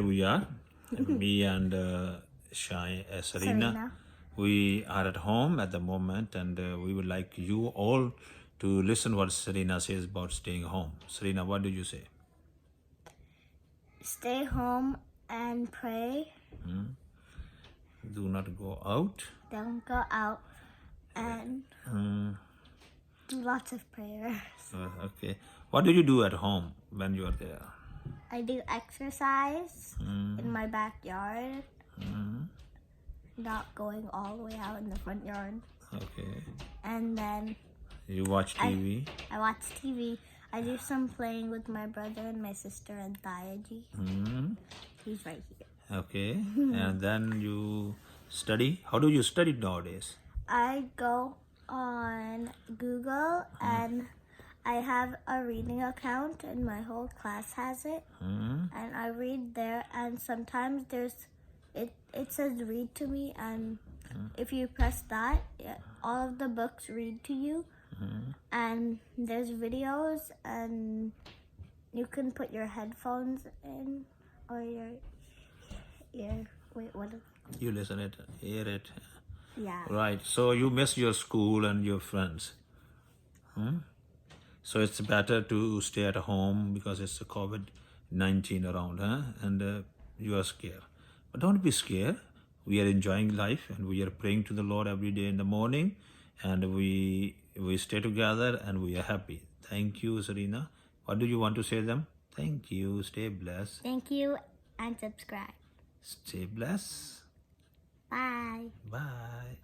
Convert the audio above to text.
We are, me and Serena. We are at home at the moment, and we would like you all to listen what Serena says about staying home. Serena, what do you say? Stay home and pray. Do not go out. Don't go out and do lots of prayers. Okay. What do you do at home when you are there? I do exercise in my backyard. Not going all the way out in the front yard. Okay. And then You watch TV? I watch TV. I do some playing with my brother and my sister and Tayaji. He's right here. Okay. And then you study? How do you study nowadays? I go on Google and I have a reading account and my whole class has it. And I read there, and sometimes it says read to me, and if you press that, all of the books read to you. And there's videos, and you can put your headphones in or your ear. Wait, what? You listen it, hear it. Yeah. Right. So you miss your school and your friends. So it's better to stay at home because it's a COVID-19 around, huh? And you are scared. But don't be scared. We are enjoying life and we are praying to the Lord every day in the morning, and we stay together and we are happy. Thank you, Serena. What do you want to say to them? Thank you. Stay blessed. Thank you, and subscribe. Stay blessed. Bye. Bye.